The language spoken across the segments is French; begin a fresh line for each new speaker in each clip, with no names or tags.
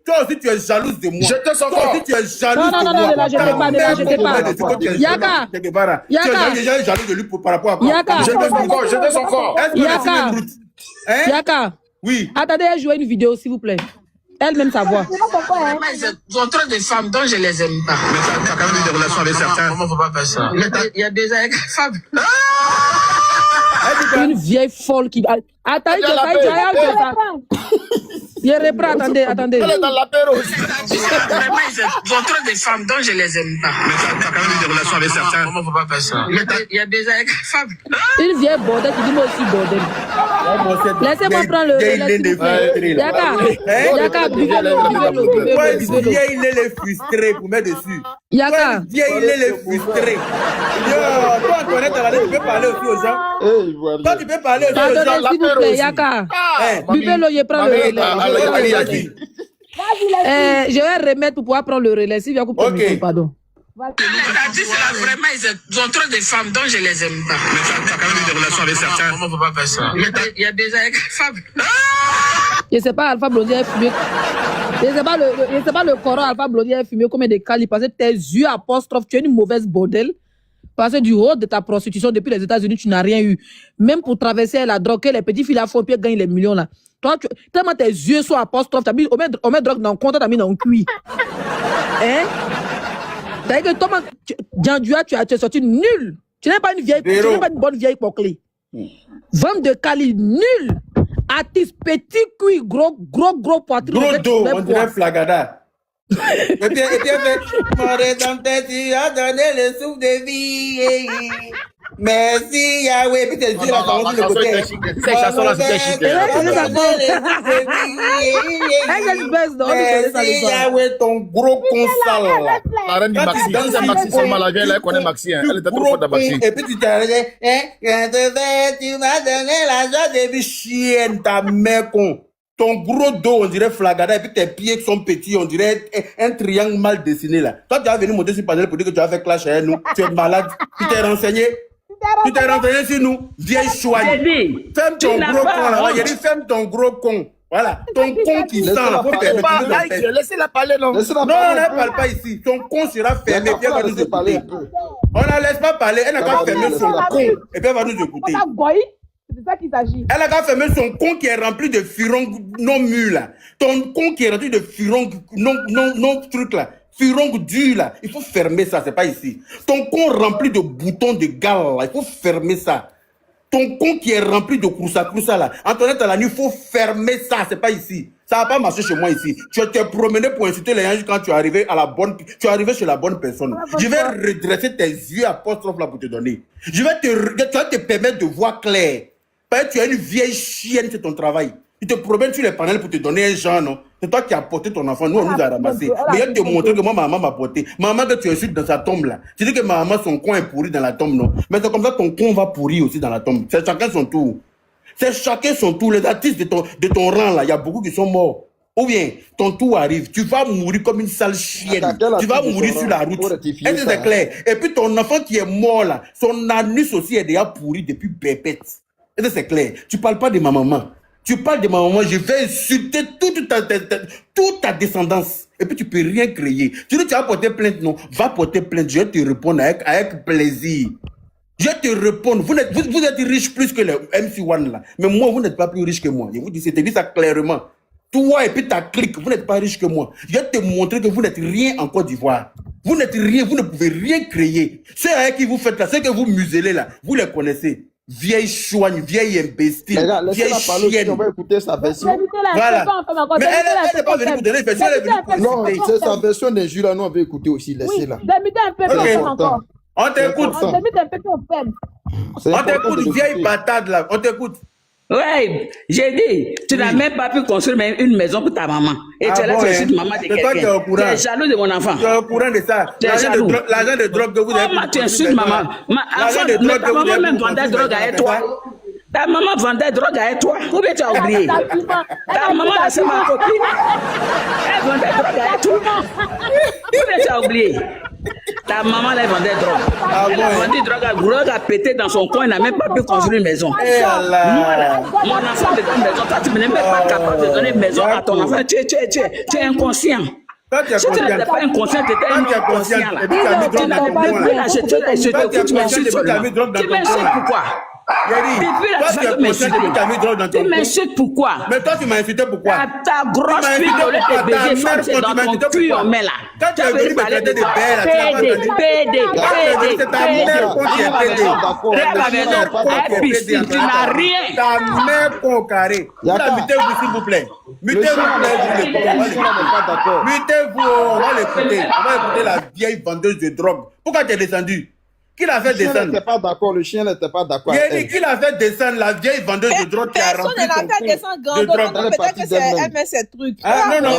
Toi aussi, tu es jalouse de moi.
Jetez son corps.
Toi aussi, tu es jalouse de moi.
Non, ne la jetez pas, ne la jetez pas. Yaka.
Tu es déjà jaloux de lui par rapport à quoi?
Yaka.
Jetez son corps, jetez son corps.
Yaka. Yaka.
Oui.
Attendez, elle joue une vidéo, s'il vous plaît. Elle-même sa voix.
Ils ont trop de femmes dont je les aime pas.
Mais tu as quand même eu des relations avec certains.
Comment faut pas faire ça? Il y a des femmes.
Une vieille folle qui... Attendez, je reprends, attendez.
Elle est dans l'apéro aussi.
Vraiment, ils ont trop de femmes dont je les aime pas.
Mais tu as quand même eu des relations avec certains.
Comment faut pas faire ça? Il y a des femmes.
Une vieille bordel qui dit moi aussi bordel. Laissez-moi prendre le relais. Yaka, buvez-le.
Vieille, il est frustré pour mettre dessus.
Yaka.
Vieille, il est frustré. Toi, Antoinette, tu peux parler aussi aux gens. Toi, tu peux parler aussi aux gens.
Pardonnez, s'il vous plaît, Yaka. Buvez-le, je prends le relais. Je vais remettre pour pouvoir prendre le relais. Si vous avez pardon.
Vraiment, ils ont trop de femmes dont je les aime pas.
Mais tu as quand même eu des relations avec certains.
Comment faut pas faire ça? Il y a des femmes.
Je sais pas, Alpha Blondy est fumé. Je sais pas le Coran Alpha Blondy est fumé combien de cali parce que tes yeux apostrophes, tu es une mauvaise bordel. Parce que du haut de ta prostitution depuis les États-Unis, tu n'as rien eu. Même pour traverser la drogue, que les petits filles à fond pied gagnent les millions là. Toi, tellement tes yeux sont apostrophes, on met drogue dans le compte, t'as mis dans le cuit. Hein? C'est-à-dire que toi, Djandua, tu es sorti nul. Tu n'es pas une vieille, tu n'es pas une bonne vieille poclée. Vente de Cali, nul. Artiste, petit cuit, gros poitrine.
Gros dos, on dirait Flagada. Et puis, mon rédempteur, tu as donné le souffle de vie. Merci Yahweh. Puis t'es dit la parole de côté.
Ces chansons-là, c'était chic.
Merci Yahweh, ton gros consal là.
La reine du Maxi. Dans sa Maxi seulement, la vieille, elle connaît Maxi. Elle était trop forte de Maxi.
Et puis tu t'es arrêté. Tu m'as donné l'argent depuis chienne, ta mère con. Ton gros dos, on dirait Flagada, et puis tes pieds sont petits, on dirait un triangle mal dessiné là. Toi, tu as venu monter sur panel pour dire que tu as fait clash avec nous. Tu es malade. Tu t'es renseigné. Tu t'es renseigné sur nous. Vieille chouane. Ferme ton gros con là. Il a dit ferme ton gros con. Voilà. Ton con qui sent là.
Laissez-la parler, non.
Non, on ne parle pas ici. Ton con sera fermé. Puis elle va nous écouter. On ne laisse pas parler. Elle n'a qu'à fermer son con. Et puis elle va nous écouter.
C'est de ça qu'il s'agit.
Elle a qu'à fermer son con qui est rempli de furongs non mûrs là. Ton con qui est rempli de furongs non trucs là. Furongs durs là. Il faut fermer ça, c'est pas ici. Ton con rempli de boutons de gale là. Il faut fermer ça. Ton con qui est rempli de croussa là. Antoinette à la nuit, il faut fermer ça, c'est pas ici. Ça va pas marcher chez moi ici. Tu t'es promené pour insulter les gens quand tu es arrivé tu es arrivé chez la bonne personne. Je vais redresser tes yeux apostrophes là pour te donner. Tu vas te permettre de voir clair. Parce que tu as une vieille chienne, c'est ton travail. Tu te promènes sur les panels pour te donner un genre, non? C'est toi qui as porté ton enfant, nous on nous a ramassé. Mais elle te montrer que moi, ma maman m'a porté. Maman que tu insultes dans sa tombe là. Tu dis que ma maman, son coin est pourri dans la tombe, non? Mais c'est comme ça ton con va pourrir aussi dans la tombe. C'est chacun son tour. C'est chacun son tour. Les artistes de ton rang là, il y a beaucoup qui sont morts. Ou bien, ton tour arrive, tu vas mourir comme une sale chienne. Tu vas mourir sur la route. Est-ce que c'est clair? Et puis ton enfant qui est mort là, son anus aussi est déjà pourri depuis pépette. Est-ce que c'est clair? Tu parles pas de ma maman. Tu parles de ma maman, je vais insulter toute ta descendance. Et puis tu peux rien créer. Tu dis tu vas porter plainte, non? Va porter plainte, je vais te répondre avec plaisir. Je vais te répondre. Vous êtes riche plus que le MC1 là. Mais moi, vous n'êtes pas plus riche que moi. Je vous dis, c'était dit ça clairement. Toi et puis ta clique, vous n'êtes pas riche que moi. Je vais te montrer que vous n'êtes rien en Côte d'Ivoire. Vous n'êtes rien, vous ne pouvez rien créer. Ceux avec qui vous faites là, ceux que vous muselez là, vous les connaissez. Vieille chouagne, vieille imbécile, vieille chienne.
On va écouter sa version.
Voilà. Mais elle n'est pas venue pour donner une version, elle est venue pour
Non, c'est sa version des jus là, nous on va écouter aussi, laissez-la.
On t'écoute. On t'écoute, vieille patate là, on t'écoute.
Ouais, j'ai dit, tu n'as même pas pu construire une maison pour ta maman. Et tu es là, tu insultes maman de quelqu'un. Tu es jaloux de mon enfant.
Tu es au courant de ça. L'argent de drogue que vous avez.
Comment tu insultes maman? Ta maman même vendait drogue avec toi. Ta maman vendait drogue avec toi. Ou bien tu as oublié? Ta maman, c'est ma copine. Elle vendait drogue avec toi. Ou bien tu as oublié? Ta maman, elle vendait drogue. Elle a vendu drogue a pété dans son coin, elle n'a même pas pu construire une maison.
Eh Allah.
Mon enfant te donne une maison. Toi, tu n'es même pas capable de donner une maison à ton enfant. Tu es inconscient.
Quand tu es
Si tu n'étais
conscient,
pas inconscient, tu étais
quand tu es conscient,
inconscient là.
et puis tu as mis drogue dans ton
Depuis
coin,
là,
là.
je te tu m'insultes seulement. Tu m'insultes pourquoi? Depuis là, tu veux m'insulter. Tu m'insultes pourquoi?
Mais toi, tu m'as insulté pourquoi?
Ta grosse pute, au lieu de baiser, je c'est dans ton cul, on met là.
Quand tu es venu me traiter de belle,
PD.
c'est ta mère qui est pédée.
Tu n'as rien.
Ta mère con carré. Mutez-vous, s'il vous plaît. Mutez-vous, on va l'écouter. On va écouter la vieille vendeuse de drogue. Pourquoi tu es descendu? Qui l'a fait descendre?
n'était pas d'accord, le chien n'était pas d'accord.
Il a dit qui l'a fait descendre la vieille vendeuse de drogue qui a rempli ton compte de drogue.
Peut-être que c'est elle met ses trucs.
Ah non,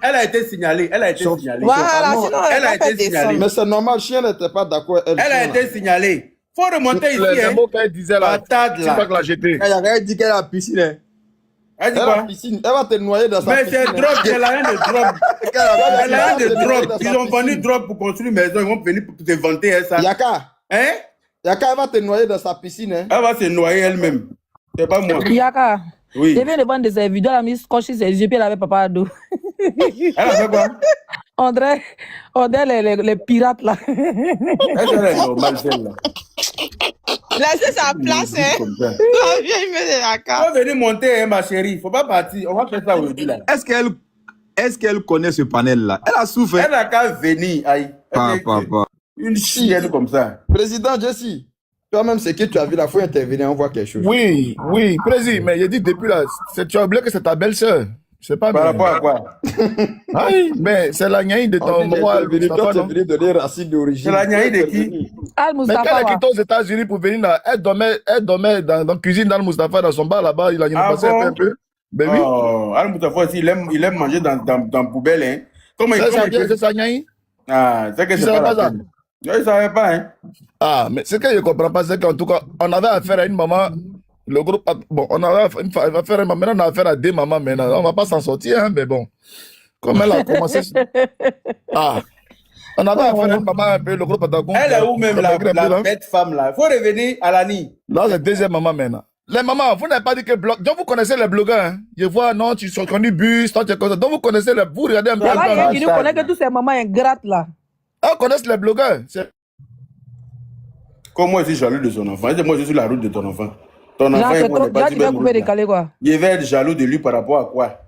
elle a été signalée. Elle a été signalée.
Voilà, sinon
Elle a été signalée.
Mais c'est normal, le chien n'était pas d'accord.
Elle a été signalée. Faut remonter ici.
Les mots qu'elle disait là,
Patate,
tu
là.
pas que la jeter.
Elle dit qu'elle a la piscine. Hein.
Elle dit
Elle a la
quoi?
piscine. Elle va te noyer dans sa
Mais
piscine.
c'est drogue, elle a rien de drogue. Elle a rien de drogue. Ils ont vendu drogue pour construire une maison. Ils vont venir pour te vanter ça.
Yaka.
Hein?
Yaka, elle va te noyer dans sa piscine. Hein.
Elle va se noyer elle-même. C'est pas moi.
Yaka.
Oui.
Je viens de vendre des vidéos, elle a mis scotch sur ses yeux, puis elle avait papa à dos.
Elle a fait quoi?
On dirait les pirates là.
Elle est normale celle-là.
Laissez sa place, hein.
Comme ça.
La vieille met de la carte.
On va venir monter, hein, ma chérie. Faut pas partir. On va faire ça aujourd'hui là.
Est-ce qu'elle connaît ce panel-là? Elle a souffert.
Elle a qu'à venir. Aïe. Une chienne comme ça.
Président Jesse, toi-même, c'est que tu as vu la fois intervenir, on voit quelque chose.
Oui, président, mais il dit depuis là, tu as oublié que c'est ta belle-sœur. Je sais pas.
Par rapport à quoi?
Oui, mais c'est la niaï de ton maman.
Toi, tu es venu donner racine d'origine.
C'est la niaï de qui?
Al
Mais quand
Mustafa.
elle est quittée aux États-Unis pour venir là, elle dormait dans la cuisine d'Al Mustafa, dans son bar là-bas, il a passé un peu. Ben oui.
Oh, Al Mustafa aussi, il aime manger dans poubelle, hein. Comment
C'est ça, niaï?
Ah, c'est que
Tu
c'est
savais
pas
pas
la
ça?
peine. Non, il savait pas, hein.
Ah, mais ce que je ne comprends pas, c'est qu'en tout cas, on avait affaire à une maman. Le groupe, bon, on avait affaire à une maman, maintenant on a affaire à deux mamans maintenant. On ne va pas s'en sortir, hein, mais bon. Comme elle a commencé. Ah, on avait affaire à une maman un peu, le groupe a
Elle est où même la bête femme là? Faut revenir à l'année.
Là, c'est deuxième maman maintenant. Les mamans, vous n'avez pas dit que blog. Donc vous connaissez les blogueurs, hein? Je vois, non, tu es connu bus, toi tu es comme ça. Donc vous connaissez les. Vous regardez un peu.
Là, il connaît que tous ces mamans ingrates là.
Ah, on connaît les blogueurs.
Comme moi, je suis jaloux de son enfant. Moi, je suis la route de ton enfant. Ton enfant,
Là,
il n'est pas
tu vas couper décalé quoi.
Je vais être jaloux de lui par rapport à quoi?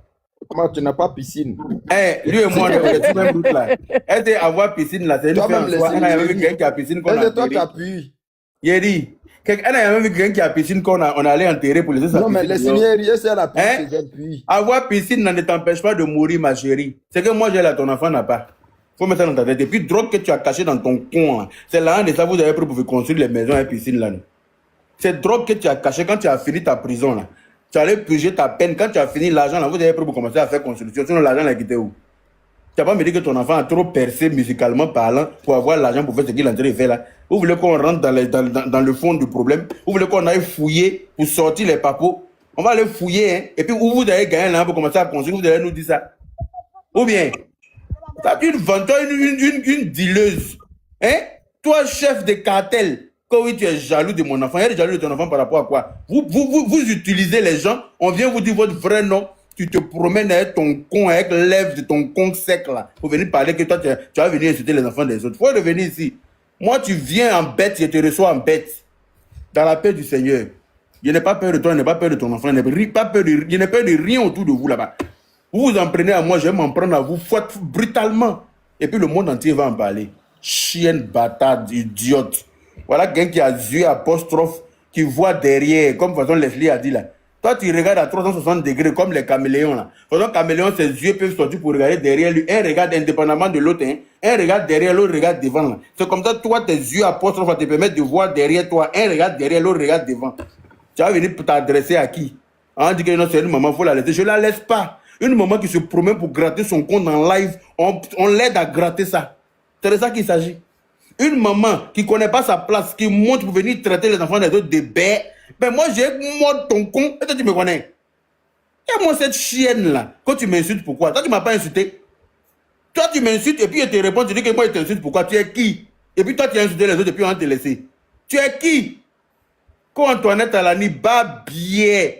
Comment tu n'as pas piscine?
Eh, lui et moi, on est sur même route là. Elle dit avoir piscine là, c'est une femme. Elle a même vu quelqu'un qui a piscine qu'on a
C'est toi qui
enterré.
appuies.
Il dit, elle a même vu quelqu'un qui a piscine qu'on a allé enterrer pour laisser sa
Non, mais
piscine.
les signes, c'est la
Hein?
piscine.
Avoir piscine ne t'empêche pas de mourir, ma chérie. C'est que moi j'ai là, ton enfant n'a pas. Faut mettre ça dans ta tête. Et puis, drogue que tu as caché dans ton coin, c'est là de ça vous avez pris pour construire les maisons et piscines là. C'est drogue que tu as caché quand tu as fini ta prison là. Tu allais purger ta peine. Quand tu as fini l'argent là, vous avez pris pour commencer à faire construction. Sinon, l'argent l'a quitté où? Tu n'as pas me dit que ton enfant a trop percé musicalement parlant pour avoir l'argent pour faire ce qu'il est en train de faire là. Vous voulez qu'on rentre dans le fond du problème? Vous voulez qu'on aille fouiller pour sortir les papos? On va aller fouiller, hein. Et puis, où vous allez gagner l'argent pour commencer à construire, vous allez nous dire ça. Ou bien, t'as une venteuse, une dealeuse. Hein? Toi, chef de cartel, quand oui, tu es jaloux de mon enfant, elle est jaloux de ton enfant par rapport à quoi? Vous utilisez les gens, on vient vous dire votre vrai nom, tu te promènes avec ton con, avec lèvres de ton con sec là, pour venir parler que toi, tu vas venir insulter les enfants des autres. Faut revenir ici. Moi, tu viens en bête, je te reçois en bête. Dans la paix du Seigneur. Je n'ai pas peur de toi, je n'ai pas peur de ton enfant, je n'ai pas peur de rien autour de vous là-bas. Vous vous en prenez à moi, je vais m'en prendre à vous, brutalement. Et puis le monde entier va en parler. Chienne, bâtarde, idiote. Voilà quelqu'un qui a yeux apostrophe, qui voit derrière, comme façon Leslie a dit là. Toi, tu regardes à 360 degrés comme les caméléons là. Façon caméléon, ses yeux peuvent sortir pour regarder derrière lui. Un regarde indépendamment de l'autre. Hein. Un regarde derrière, l'autre regarde devant là. C'est comme ça, toi, tes yeux apostrophes te permettent de voir derrière toi. Un regarde derrière, l'autre regarde devant. Tu vas venir t'adresser à qui? On dit que non, c'est une maman, il faut la laisser. Je ne la laisse pas. Une maman qui se promène pour gratter son compte en live, on l'aide à gratter ça. C'est de ça qu'il s'agit. Une maman qui ne connaît pas sa place, qui monte pour venir traiter les enfants des autres de bêtes, ben moi j'ai mort ton con, et toi tu me connais. Et moi cette chienne là, quand tu m'insultes, pourquoi? Toi tu ne m'as pas insulté. Toi, tu m'insultes et puis je te réponds, tu dis que moi, je t'insulte. Pourquoi? Tu es qui? Et puis toi, tu as insulté les autres et puis on va te laisser. Tu es qui? Quand Antoinette Alani bat bien,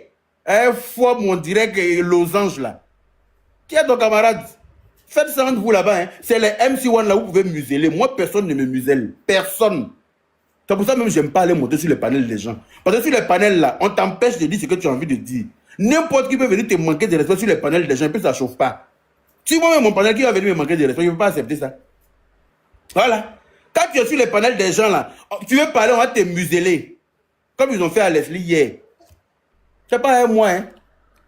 un fois, on dirait que losange là. Qui est ton camarade? Faites ça entre vous là-bas. Hein. C'est les MC1 là où vous pouvez museler. Moi, personne ne me muselle. Personne. C'est pour ça même que j'aime pas aller monter sur les panels des gens. Parce que sur les panels là, on t'empêche de dire ce que tu as envie de dire. N'importe qui peut venir te manquer de respect sur les panels des gens et puis ça chauffe pas. Si moi-même mon panel qui va venir me manquer de respect, je ne peux pas accepter ça. Voilà. Quand tu es sur les panels des gens là, tu veux parler, on va te museler. Comme ils ont fait à Leslie hier. C'est pas un moi, hein.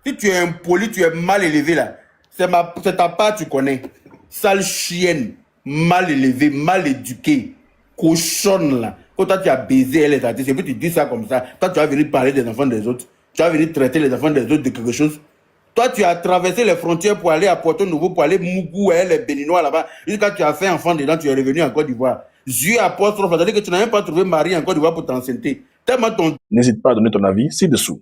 Si tu es impoli, tu es mal élevé là. C'est ta part, tu connais. Sale chienne, mal élevée, mal éduquée, cochonne là. Quand toi tu as baisé, elle est artiste, et puis tu dis ça comme ça. Toi tu vas venir parler des enfants des autres. Tu vas venir traiter les enfants des autres de quelque chose. Toi tu as traversé les frontières pour aller à Porto Nouveau, pour aller Mougou, les Béninois là-bas. Jusqu'à tu as fait enfant dedans, tu es revenu en Côte d'Ivoire. Dieu apostrophe, c'est-à-dire que tu n'as même pas trouvé mari en Côte d'Ivoire pour t'enceinter. Tellement ton...
N'hésite pas à donner ton avis ci-dessous.